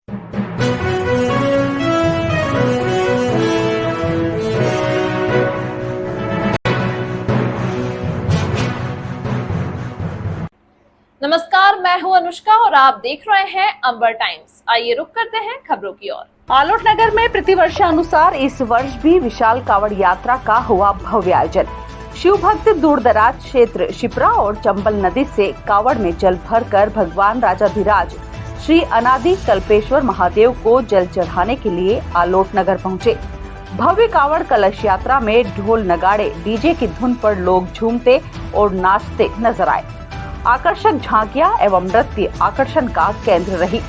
नमस्कार, मैं हूं अनुष्का और आप देख रहे हैं अंबर टाइम्स। आइए रुक करते हैं खबरों की ओर। आलोट नगर में प्रतिवर्षानुसार इस वर्ष भी विशाल कावड़ यात्रा का हुआ भव्य आयोजन। शिव भक्त दूर दराज क्षेत्र शिप्रा और चंबल नदी से कावड़ में जल भरकर भगवान राजाधिराज श्री अनादि कल्पेश्वर महादेव को जल चढ़ाने के लिए आलोट नगर पहुंचे। भव्य कावड़ कलश यात्रा में ढोल नगाड़े डीजे की धुन पर लोग झूमते और नाचते नजर आए। आकर्षक झांकियां एवं नृत्य आकर्षण का केंद्र रही।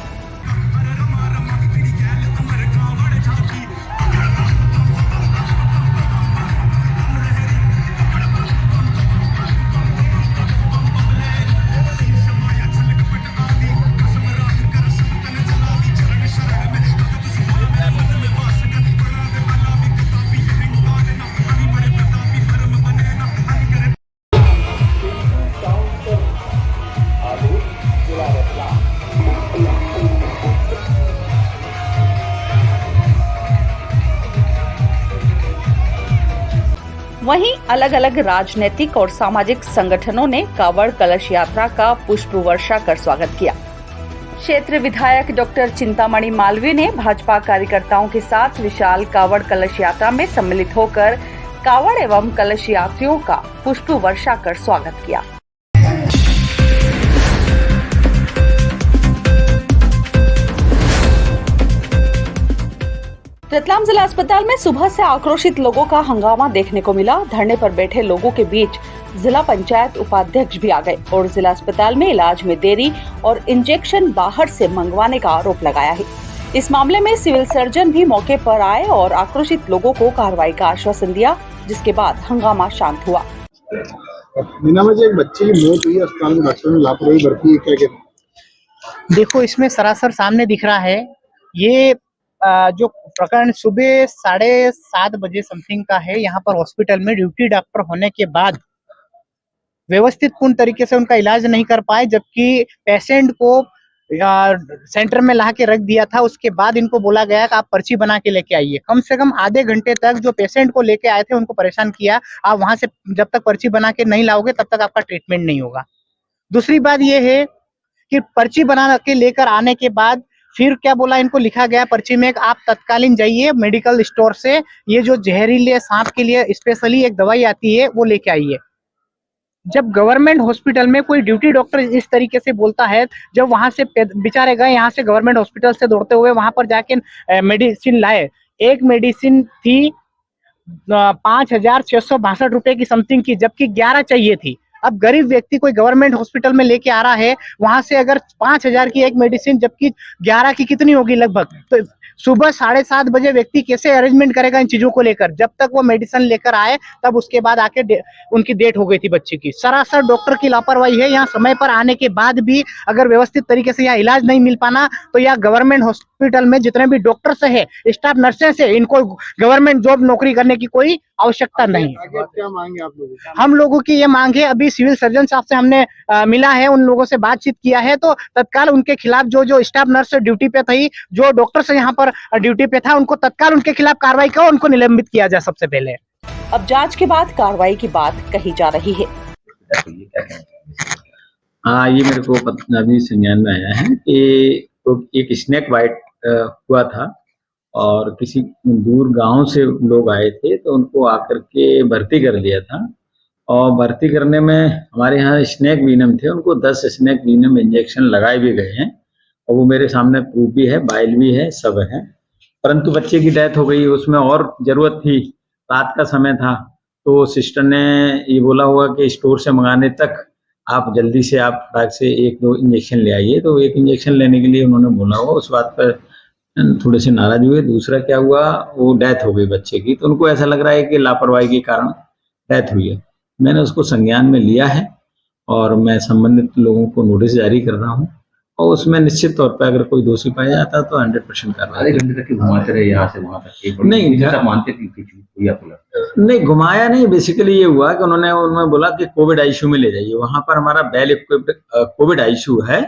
वहीं अलग अलग राजनीतिक और सामाजिक संगठनों ने कावड़ कलश यात्रा का पुष्प वर्षा कर स्वागत किया। क्षेत्र विधायक डॉक्टर चिंतामणि मालवीय ने भाजपा कार्यकर्ताओं के साथ विशाल कावड़ कलश यात्रा में सम्मिलित होकर कावड़ एवं कलश यात्रियों का पुष्प वर्षा कर स्वागत किया। रतलाम जिला अस्पताल में सुबह से आक्रोशित लोगों का हंगामा देखने को मिला। धरने पर बैठे लोगों के बीच जिला पंचायत उपाध्यक्ष भी आ गए और जिला अस्पताल में इलाज में देरी और इंजेक्शन बाहर से मंगवाने का आरोप लगाया है। इस मामले में सिविल सर्जन भी मौके पर आए और आक्रोशित लोगों को कार्रवाई का आश्वासन दिया, जिसके बाद हंगामा शांत हुआ। मीना में एक बच्चे की मौत हुई, अस्पताल में डॉक्टर ने लापरवाही बरती है, क्या कहते? देखो, इसमें सरासर सामने दिख रहा है। ये जो प्रकरण सुबह 7:30 बजे समथिंग का है। यहाँ पर हॉस्पिटल में ड्यूटी डॉक्टर होने के बाद व्यवस्थित पूर्ण तरीके से उनका इलाज नहीं कर पाए, जबकि पेशेंट को सेंटर में ला के रख दिया था। उसके बाद इनको बोला गया कि आप पर्ची बना के लेके आइए। कम से कम आधे घंटे तक जो पेशेंट को लेके आए थे उनको परेशान किया। आप वहां से जब तक पर्ची बना के नहीं लाओगे तब तक आपका ट्रीटमेंट नहीं होगा। दूसरी बात यह है कि पर्ची बना के लेकर आने के बाद फिर क्या बोला, इनको लिखा गया पर्ची में आप तत्कालीन जाइए मेडिकल स्टोर से ये जो जहरीले सांप के लिए स्पेशली एक दवाई आती है वो लेके आइए। जब गवर्नमेंट हॉस्पिटल में कोई ड्यूटी डॉक्टर इस तरीके से बोलता है, जब वहां से बेचारे गए यहाँ से गवर्नमेंट हॉस्पिटल से दौड़ते हुए वहां पर जाके मेडिसिन लाए। एक मेडिसिन थी 5,662 रुपए की समथिंग की, जबकि 11 चाहिए थी। अब गरीब व्यक्ति कोई गवर्नमेंट हॉस्पिटल में लेके आ रहा है, वहां से अगर 5,000 की एक मेडिसिन, जबकि 11 की कितनी होगी लगभग, तो सुबह 7:30 बजे व्यक्ति कैसे अरेंजमेंट करेगा इन चीजों को लेकर? जब तक वो मेडिसिन लेकर आए तब उसके बाद आके उनकी डेथ हो गई थी बच्चे की। सरासर डॉक्टर की लापरवाही है। यहाँ समय पर आने के बाद भी अगर व्यवस्थित तरीके से यहाँ इलाज नहीं मिल पाना, तो यहाँ गवर्नमेंट हॉस्पिटल में जितने भी डॉक्टर्स है, स्टाफ नर्सेस है, इनको गवर्नमेंट जॉब नौकरी करने की कोई आवश्यकता नहीं है। क्या मांगे आप लोगों की? हम लोगों की ये मांग है, अभी सिविल सर्जन साहब से हमने मिला है, उन लोगों से बातचीत किया है, तो तत्काल उनके खिलाफ जो स्टाफ नर्स ड्यूटी पे थी, जो डॉक्टर से यहाँ पर ड्यूटी पे था, उनको तत्काल उनके खिलाफ कार्रवाई करो, उनको निलंबित किया जाए सबसे पहले। अब जांच के बाद कार्रवाई की बात कही जा रही है। हाँ, ये मेरे को अभी संज्ञान में आया है कि तो एक स्नेक बाइट हुआ था और किसी दूर गांव से लोग आए थे, तो उनको आकर के भर्ती कर दिया था। और भर्ती करने में हमारे यहाँ स्नेक वीनम थे, उनको 10 स्नेक वीनम इंजेक्शन लगाए भी गए हैं और वो मेरे सामने प्रूफ भी है, बाइल भी है, सब है। परंतु बच्चे की डेथ हो गई, उसमें और जरूरत थी, रात का समय था, तो सिस्टर ने ये बोला हुआ कि स्टोर से मंगाने तक आप जल्दी से आप फटाक से 1-2 इंजेक्शन ले आइए। तो एक इंजेक्शन लेने के लिए उन्होंने बोला हुआ, उस बात पर थोड़े से नाराज हुए। दूसरा क्या हुआ, वो डेथ हो गई बच्चे की, तो उनको ऐसा लग रहा है कि लापरवाही के कारण डेथ हुई है। मैंने उसको संज्ञान में लिया है और मैं संबंधित लोगों को नोटिस जारी कर रहा हूँ और उसमें निश्चित तौर पर अगर कोई दोषी पाया जाता है तो 100% कार्रवाई। आधे घंटे तक घुमाते रहे यहाँ से वहां तक? नहीं, मानते नहीं घुमाया नहीं। बेसिकली ये हुआ कि उन्होंने बोला कि कोविड आईसीयू में ले जाइए। वहां पर हमारा वेल इक्विप्ड कोविड आईसीयू है,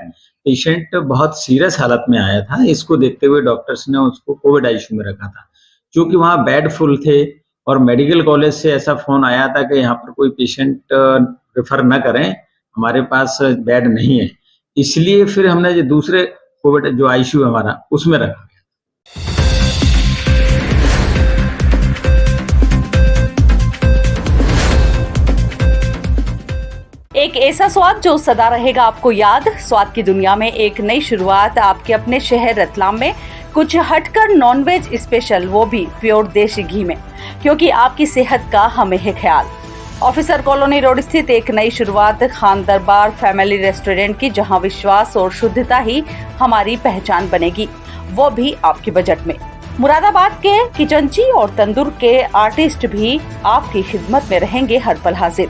पेशेंट बहुत सीरियस हालत में आया था। इसको देखते हुए डॉक्टर्स ने उसको कोविड आईसीयू में रखा था। क्योंकि वहाँ बेड फुल थे और मेडिकल कॉलेज से ऐसा फोन आया था कि यहाँ पर कोई पेशेंट रेफर न करें, हमारे पास बेड नहीं है। इसलिए फिर हमने जो दूसरे कोविड जो आईसीयू हमारा उसमें रखा। एक ऐसा स्वाद जो सदा रहेगा आपको याद। स्वाद की दुनिया में एक नई शुरुआत आपके अपने शहर रतलाम में। कुछ हटकर नॉनवेज स्पेशल, वो भी प्योर देसी घी में, क्योंकि आपकी सेहत का हमें है ख्याल। ऑफिसर कॉलोनी रोड स्थित एक नई शुरुआत खान दरबार फैमिली रेस्टोरेंट की, जहां विश्वास और शुद्धता ही हमारी पहचान बनेगी, वो भी आपके बजट में। मुरादाबाद के किचनची और तंदूर के आर्टिस्ट भी आपकी खिदमत में रहेंगे हर पल हाजिर।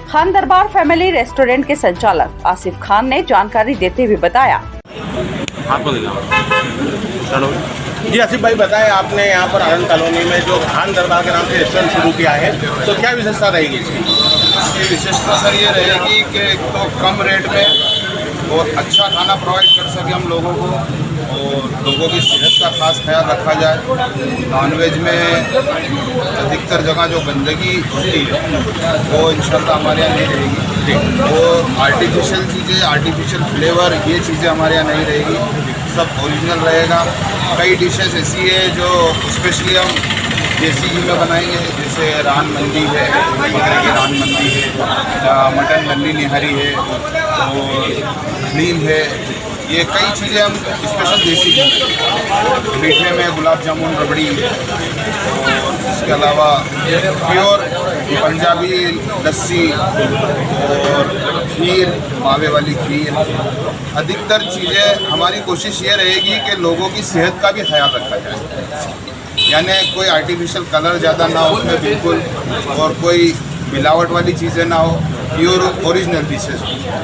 खान दरबार फैमिली रेस्टोरेंट के संचालक आसिफ खान ने जानकारी देते हुए बताया। जी आसिफ भाई, बताएं, आपने यहाँ पर आनंद कॉलोनी में जो खान दरबार के नाम से रेस्टोरेंट शुरू किया है, तो क्या विशेषता रहेगी इसकी? विशेषता सर ये रहेगी कि एक तो कम रेट में और अच्छा खाना प्रोवाइड कर सके हम लोगों को, और लोगों की सेहत का खास ख्याल रखा जाए। नॉनवेज में अधिकतर जगह जो गंदगी होती है वो इंशाल्लाह हमारे यहाँ नहीं रहेगी। वो आर्टिफिशियल चीज़ें, आर्टिफिशियल फ्लेवर, ये चीज़ें हमारे यहाँ नहीं रहेगी, सब ओरिजिनल रहेगा। कई डिशेस ऐसी है जो स्पेशली हम देसी घी में बनाएंगे, जैसे रान मंदी है, बकरे की रान मंदी है, मटन नल्ली निहारी है और हलीम है। ये कई चीज़ें हम स्पेशल देसी घी में। मीठे में गुलाब जामुन, रबड़ी, और इसके अलावा प्योर पंजाबी लस्सी और खीर, मावे वाली खीर। अधिकतर चीज़ें हमारी कोशिश ये रहेगी कि लोगों की सेहत का भी ख्याल रखा जाए, यानी कोई आर्टिफिशियल कलर ज़्यादा ना हो उसमें बिल्कुल, और कोई मिलावट वाली चीज़ें ना हो, प्योर ओरिजिनल डिशेज।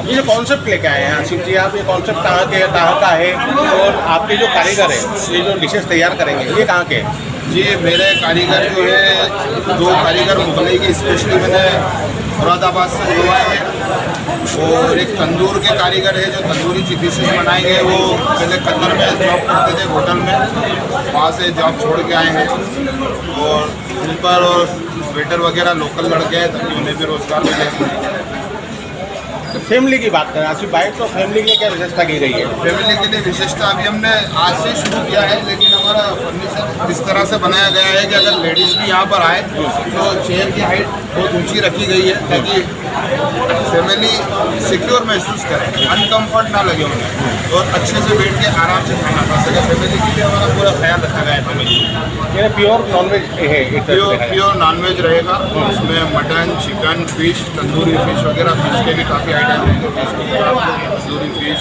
ये जो कॉन्सेप्ट लेके आए हैं आसिफ जी, आप ये कॉन्सेप्ट कहाँ का है, और आपके जो कारीगर हैं ये जो डिशेस तैयार करेंगे ये कहाँ के हैं? जी, मेरे कारीगर जो है, 2 कारीगर मुगलई के स्पेशली मैंने मुरादाबाद से बुलवाए हैं, और एक तंदूर के कारीगर है जो तंदूरी डिशेज बनाएंगे। वो पहले कतर में जॉब करते थे होटल में, वहाँ से जॉब छोड़ के आए हैं, और हेल्पर और वेटर वगैरह लोकल लड़के हैं ताकि उन्हें भी रोजगार मिले। तो फैमिली की बात करें आसिफ भाई, तो फैमिली के लिए क्या विशेषता की गई है? फैमिली के लिए विशेषता अभी हमने आज से शुरू किया है, लेकिन हमारा फर्नीचर इस तरह से बनाया गया है कि अगर लेडीज़ भी यहाँ पर आए तो चेयर की हाइट बहुत ऊंची रखी गई है ताकि फैमिली सिक्योर महसूस करें, अनकम्फर्ट ना लगे उन्हें, और अच्छे से बैठ के आराम से खाना खा सके। फैमिली के लिए हमारा पूरा ख्याल रखा गया है। फैमिली ये प्योर नॉनवेज है? प्योर नॉनवेज रहेगा, उसमें mutton, chicken, fish, tandoori fish वगैरह, फिश के भी काफ़ी आइटम रहेंगे, तंदूरी फिश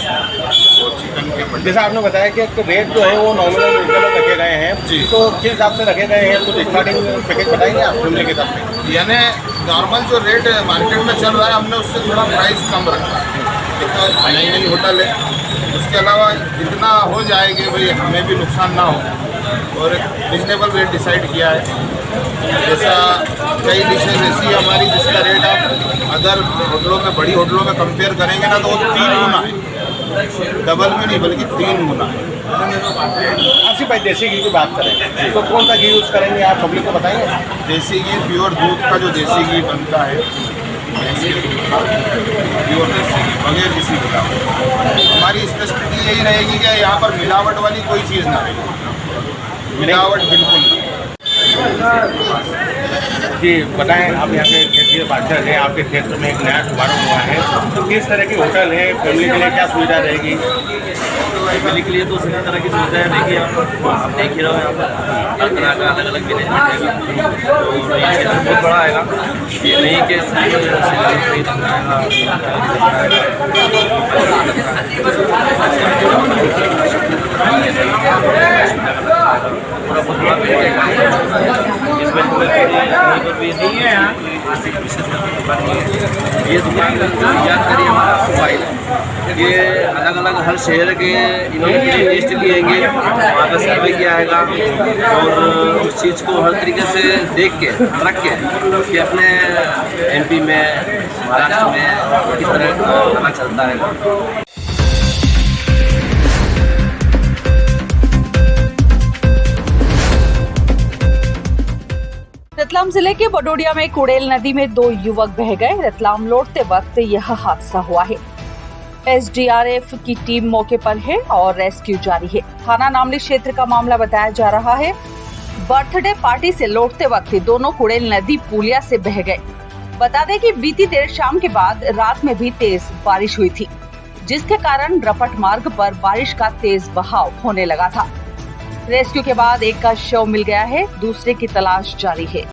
और चिकन के मटन। जैसा आपने बताया कि रेट जो है वो नॉमिनल रखे गए हैं जी, तो किस हिसाब से रखे गए हैं, कुछ स्टार्टिंग पैकेज बताएंगे आप फैमिली के हिसाब से? यानी नॉर्मल जो रेट मार्केट में चल रहा है हमने उससे थोड़ा प्राइस कम रखा है। एक नई होटल है, उसके अलावा इतना हो जाए कि भाई हमें भी नुकसान ना हो, और रिजनेबल रेट डिसाइड किया है। जैसा कई डिशेज ऐसी हमारी जिसका रेट आप अदर होटलों में, बड़ी होटलों में कंपेयर करेंगे ना, तो वो 3 गुना है, डबल में नहीं बल्कि 3 गुना है। आसिफ भाई, देसी घी की बात करें तो कौन सा घी यूज़ करेंगे आप पब्लिक को बताएंगे? देसी घी, प्योर दूध का जो देसी घी बनता है, प्योर देसी घी बगैर किसी मिलावट। हमारी स्पेशलिटी यही रहेगी कि यहाँ पर मिलावट वाली कोई चीज़ ना रहेगी, मिलावट बिल्कुल नहीं। जी बताएं, आप यहाँ के क्षेत्रीय पार्षद हैं, आपके क्षेत्र में एक नया शुभारंभ हुआ है, तो किस तरह की होटल है, फैमिली के लिए क्या सुविधा रहेगी? फैमिली के लिए तो सभी तरह की सुविधाएं रहेगी। आप देख ही रहो, यहाँ पर हर तरह का अलग अलग मैनेजमेंट रहेगा, और ये क्षेत्र बहुत बड़ा आएगा। ये नहीं कि भी नहीं है यहाँ ये दुकान याद करिए हमारा मोबाइल है। ये अलग अलग हर शहर के इन्होंने टेस्ट लिएंगे, वहाँ का सर्वे किया आएगा, और उस चीज़ को हर तरीके से देख के रख के कि अपने MP में, महाराष्ट्र में किस तरह खाना चलता है। रतलाम जिले के बडोडिया में कुड़ेल नदी में 2 युवक बह गए। रतलाम लौटते वक्त यह हादसा हुआ है। एसडीआरएफ की टीम मौके पर है और रेस्क्यू जारी है। थाना नामली क्षेत्र का मामला बताया जा रहा है। बर्थडे पार्टी से लौटते वक्त दोनों कुड़ेल नदी पुलिया से बह गए। बता दें कि बीती देर शाम के बाद रात में भी तेज बारिश हुई थी, जिसके कारण रपट मार्ग पर बारिश का तेज बहाव होने लगा था। रेस्क्यू के बाद एक का शव मिल गया है, दूसरे की तलाश जारी है।